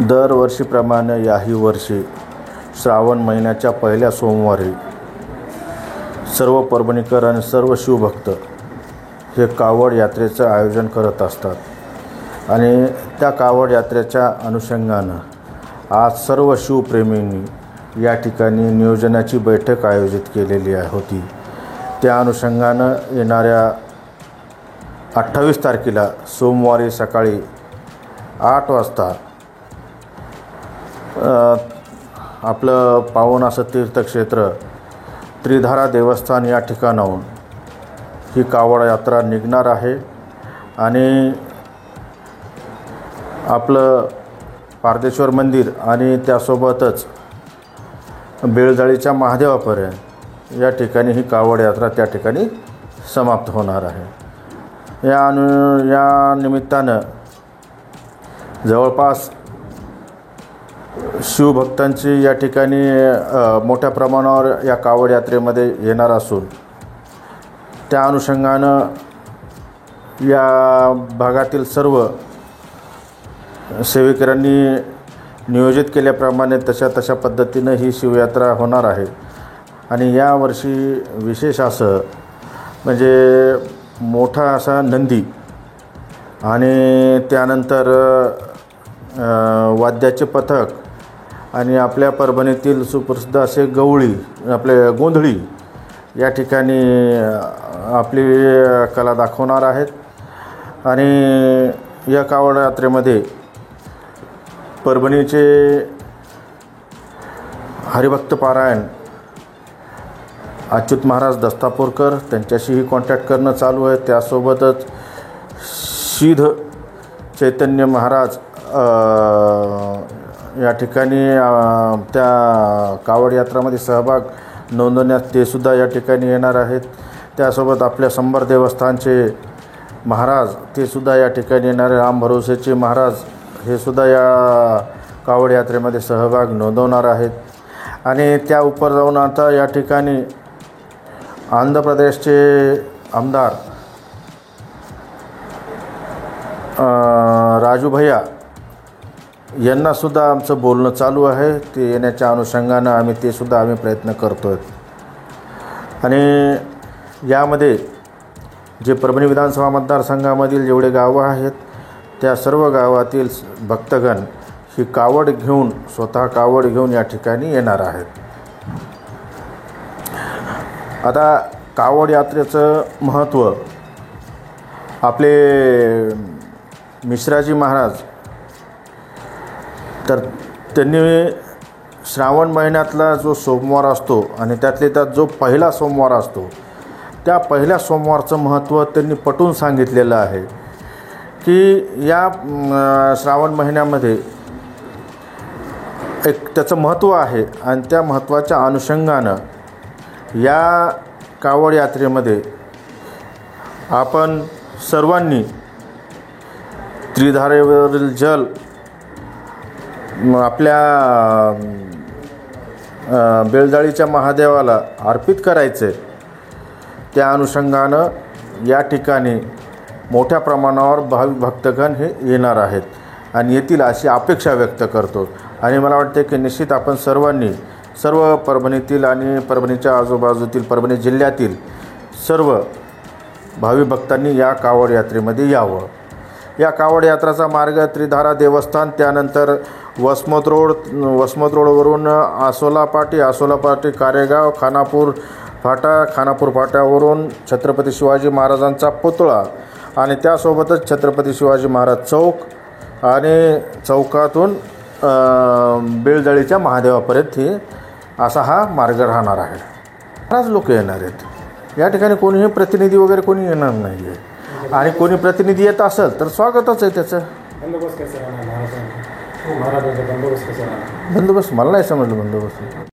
दरवर्षीप्रमाणे याही वर्षी श्रावण महिन्याच्या पहिल्या सोमवारी सर्व परभणीकर आणि सर्व शिवभक्त हे कावड यात्रेचं आयोजन करत असतात आणि त्या कावड यात्रेच्या अनुषंगानं आज सर्व शिवप्रेमींनी या ठिकाणी नियोजनाची बैठक आयोजित केलेली होती। त्या अनुषंगानं येणाऱ्या 28 तारखेला सोमवारी सकाळी 8 वाजता आपलं पावन असं तीर्थक्षेत्र त्रिधारा देवस्थान या ठिकाणाहून ही कावड यात्रा निघणार आहे आणि आपलं पारदेश्वर मंदिर आणि त्यासोबतच बेळजाळीच्या महादेवापर्यंत या ठिकाणी ही कावड यात्रा त्या ठिकाणी समाप्त होणार आहे। या निमित्तानं जवळपास शिवभक्तांची या ठिकाणी मोठ्या प्रमाणावर या कावड यात्रेमध्ये येणार असून त्या अनुषंगानं या भागातील सर्व सेवेकरांनी नियोजित केल्याप्रमाणे तशा पद्धतीनं ही शिवयात्रा होणार आहे। आणि यावर्षी विशेष असं म्हणजे मोठा असा नंदी आणि त्यानंतर वाद्याचे पथक आणि आपल्या परभणीतील सुप्रसिद्ध असे गवळी आपले गोंधळी या ठिकाणी आपली कला दाखवणार आहेत। आणि या कावड यात्रेमध्ये परभणीचे हरिभक्त पारायण अच्युत महाराज दस्तापूरकर त्यांच्याशीही कॉन्टॅक्ट करणं चालू आहे। त्यासोबतच सिद्ध चैतन्य महाराज या ठिकाणी त्या कावड यात्रामध्ये सहभाग नोंदवण्यास ते सुद्धा या ठिकाणी येणार आहेत। त्यासोबत आपल्या संबर देवस्थानचे महाराज ते सुद्धा या ठिकाणी येणारे राम भरोसेचे महाराज हे सुद्धा या कावड यात्रेमध्ये सहभाग नोंदवणार आहेत। आणि त्या उपर जाऊन आता या ठिकाणी आंध्र प्रदेशचे आमदार राजू भैया यांनासुद्धा आमचं बोलणं चालू आहे। ते येण्याच्या अनुषंगानं आम्ही प्रयत्न करतो आहे। आणि यामध्ये जे परभणी विधानसभा मतदारसंघामधील जेवढे गावं आहेत त्या सर्व गावातील भक्तगण ही कावड घेऊन स्वतः कावड घेऊन या ठिकाणी येणार आहेत। आता कावड यात्रेचं महत्त्व आपले मिश्राजी महाराज तर त्यांनी श्रावण महिन्यातला जो सोमवार असतो आणि त्यातले त्यात जो पहिला सोमवार असतो त्या पहिल्या सोमवारचं महत्त्व त्यांनी पटवून सांगितलेलं आहे की या श्रावण महिन्यामध्ये एक त्याचं महत्त्व आहे आणि त्या महत्त्वाच्या अनुषंगानं या कावड यात्रेमध्ये आपण सर्वांनी त्रिधारेवरील जल आपल्या बेळजाळीच्या महादेवाला अर्पित करायचे। त्या अनुषंगानं या ठिकाणी मोठ्या प्रमाणावर भाविक भक्तगण हे येणार आहेत आणि येतील अशी अपेक्षा व्यक्त करतो। आणि मला वाटते की निश्चित आपण सर्वांनी सर्व परभणीतील आणि परभणीच्या आजूबाजूतील परभणी जिल्ह्यातील सर्व भाविक भक्तांनी या कावड यात्रेमध्ये यावं। या कावड यात्राचा मार्ग त्रिधारा देवस्थान त्यानंतर वसमत रोडवरून आसोला पाटी कारेगाव खानापूर फाट्यावरून छत्रपती शिवाजी महाराजांचा पुतळा आणि त्यासोबतच छत्रपती शिवाजी महाराज चौक आणि चौकातून बेळजाळीच्या महादेवापर्यंत ही असा हा मार्ग राहणार आहे। बराच लोक येणार आहेत। या ठिकाणी कोणीही प्रतिनिधी वगैरे कोणी येणार नाही आहे आणि कोणी प्रतिनिधी येत असेल तर स्वागतच आहे त्याचं। बंदोबस्त मला नाही समजलं बंदोबस्त